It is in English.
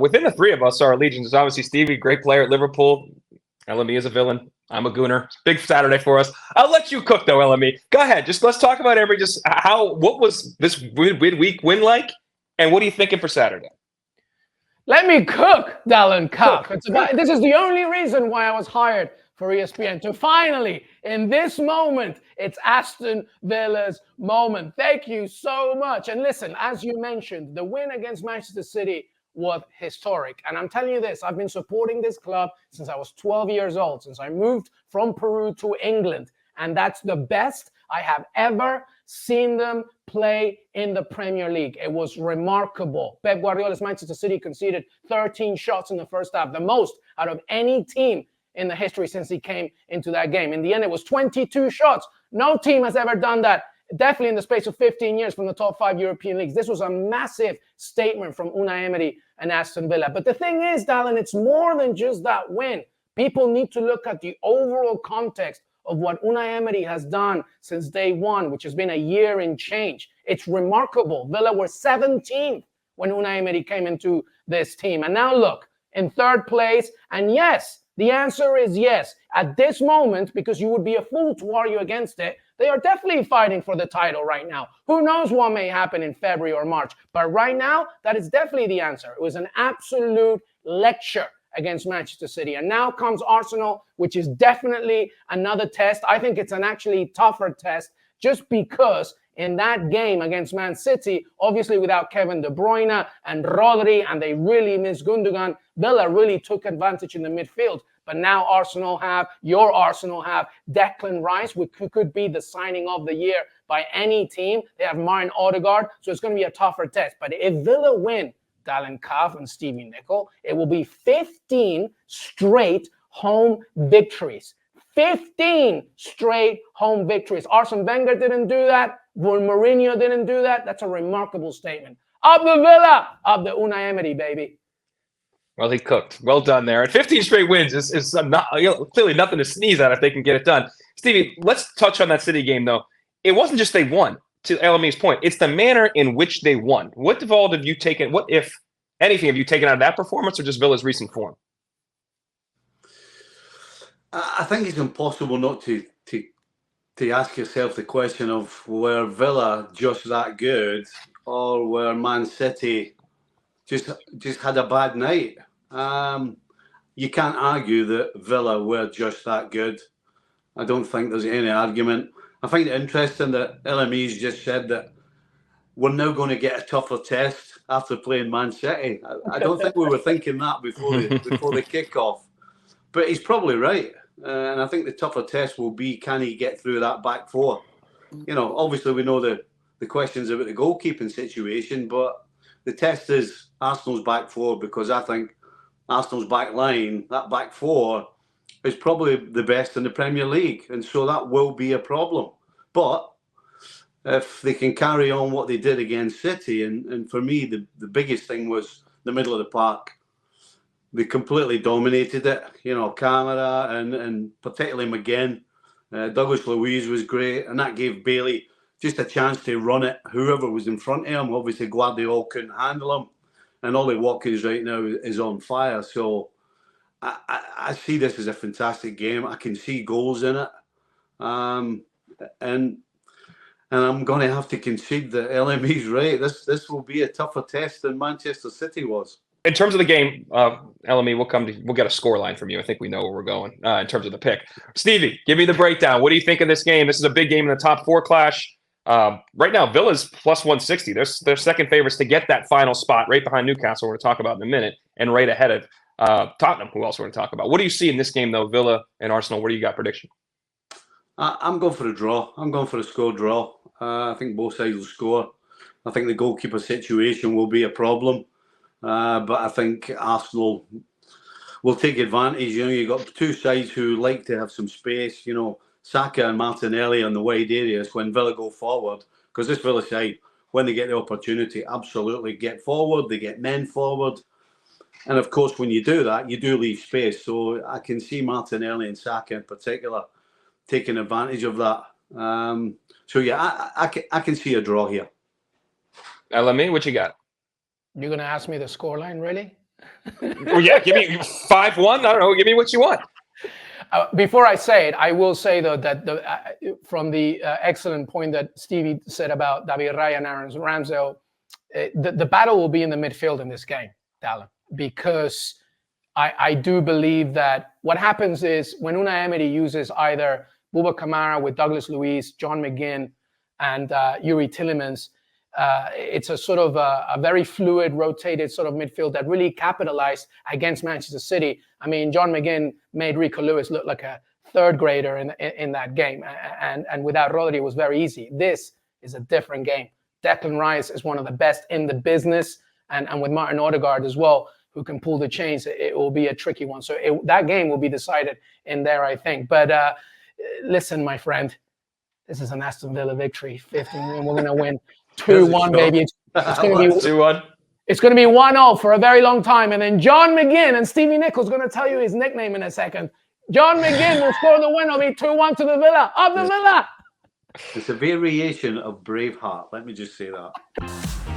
Within the three of us, our allegiance is obviously Stevie, great player at Liverpool. LME is a villain. I'm a gooner. Big Saturday for us. I'll let you cook though, LME. Go ahead. Let's talk about what was this midweek win like, and what are you thinking for Saturday? Let me cook, Dalen Cuff. This is the only reason why I was hired for ESPN, to finally, in this moment, it's Aston Villa's moment. Thank you so much. And listen, as you mentioned, the win against Manchester City was historic. And I'm telling you this, I've been supporting this club since I was 12 years old, since I moved from Peru to England. And that's the best I have ever seen them play in the Premier League. It was remarkable. Pep Guardiola's Manchester City conceded 13 shots in the first half, the most out of any team in the history since he came into that game. In the end, it was 22 shots. No team has ever done that, definitely in the space of 15 years from the top 5 European leagues. This was a massive statement from Unai Emery and Aston Villa. But the thing is, Dalen, it's more than just that win. People need to look at the overall context of what Unai Emery has done since day one, which has been a year in change. It's remarkable. Villa were 17th when Unai Emery came into this team. And now look, in third place. And yes, the answer is yes. At this moment, because you would be a fool to argue against it, they are definitely fighting for the title right now. Who knows what may happen in February or March? But right now, that is definitely the answer. It was an absolute lecture against Manchester City. And now comes Arsenal, which is definitely another test. I think it's an actually tougher test just because in that game against Man City, obviously without Kevin De Bruyne and Rodri, and they really miss Gundogan, Villa really took advantage in the midfield. But now your Arsenal have Declan Rice, who could be the signing of the year by any team. They have Martin Odegaard, so it's going to be a tougher test. But if Villa win, Dalen Cuff and Stevie Nicol, it will be 15 straight home victories. 15 straight home victories. Arsene Wenger didn't do that. Mourinho didn't do that. That's a remarkable statement. Up the Villa, up the Unai Emery, baby. Well, he cooked. Well done there. And 15 straight wins is not, clearly nothing to sneeze at if they can get it done. Stevie, let's touch on that City game, though. It wasn't just they won, to LME's point. It's the manner in which they won. What, have you taken, what, if anything, have you taken out of that performance or just Villa's recent form? I think it's impossible not to ask yourself the question of were Villa just that good or were Man City just had a bad night. You can't argue that Villa were just that good. I don't think there's any argument. I find it interesting that LME's just said that we're now going to get a tougher test after playing Man City. I don't think we were thinking that before the kickoff. But he's probably right. And I think the tougher test will be, can he get through that back four? Obviously we know the questions about the goalkeeping situation, but the test is Arsenal's back four, because I think Arsenal's back line, that back four, is probably the best in the Premier League. And so that will be a problem. But if they can carry on what they did against City, and for me, the biggest thing was the middle of the park. They completely dominated it, Camara and particularly McGinn. Douglas Luiz was great, and that gave Bailey just a chance to run it, whoever was in front of him. Obviously, Guardiola couldn't handle him, and Ollie Watkins right now is on fire. So I see this as a fantastic game. I can see goals in it, and I'm going to have to concede that LME's right. This will be a tougher test than Manchester City was. In terms of the game, LME, we'll get a score line from you. I think we know where we're going in terms of the pick. Stevie, give me the breakdown. What do you think of this game? This is a big game in the top four clash. Right now, Villa's plus 160. They're second favorites to get that final spot, right behind Newcastle, we're going to talk about in a minute, and right ahead of Tottenham, who else we're going to talk about. What do you see in this game, though, Villa and Arsenal? What do you got prediction? I'm going for a draw. I'm going for a score draw. I think both sides will score. I think the goalkeeper situation will be a problem. But I think Arsenal will take advantage. You've got two sides who like to have some space. Saka and Martinelli on the wide areas when Villa go forward. Because this Villa side, when they get the opportunity, absolutely get forward. They get men forward. And of course, when you do that, you do leave space. So I can see Martinelli and Saka in particular taking advantage of that. I can see a draw here. LME, what you got? You're going to ask me the scoreline, really? Well, yeah, give me 5-1. I don't know. Give me what you want. Before I say it, I will say, though, that from the excellent point that Stevie said about David Raya and Aaron Ramsdale, the battle will be in the midfield in this game, Dalen, because I do believe that what happens is when Unai Emery uses either Bouba Kamara with Douglas Luiz, John McGinn, and Yuri Tillemans, it's a sort of a very fluid, rotated sort of midfield that really capitalized against Manchester City. I mean, John McGinn made Rico Lewis look like a third grader in that game. And without Rodri, it was very easy. This is a different game. Declan Rice is one of the best in the business. And with Martin Odegaard as well, who can pull the chains, it will be a tricky one. So that game will be decided in there, I think. But listen, my friend, this is an Aston Villa victory. 15 we're going to win 2-1, baby. It's going to be 2-1. It's going to be 1-0 for a very long time. And then John McGinn and Stevie Nicol going to tell you his nickname in a second. John McGinn will score the win. It'll be 2-1 to the Villa. Up the Villa! It's a variation of Braveheart. Let me just say that.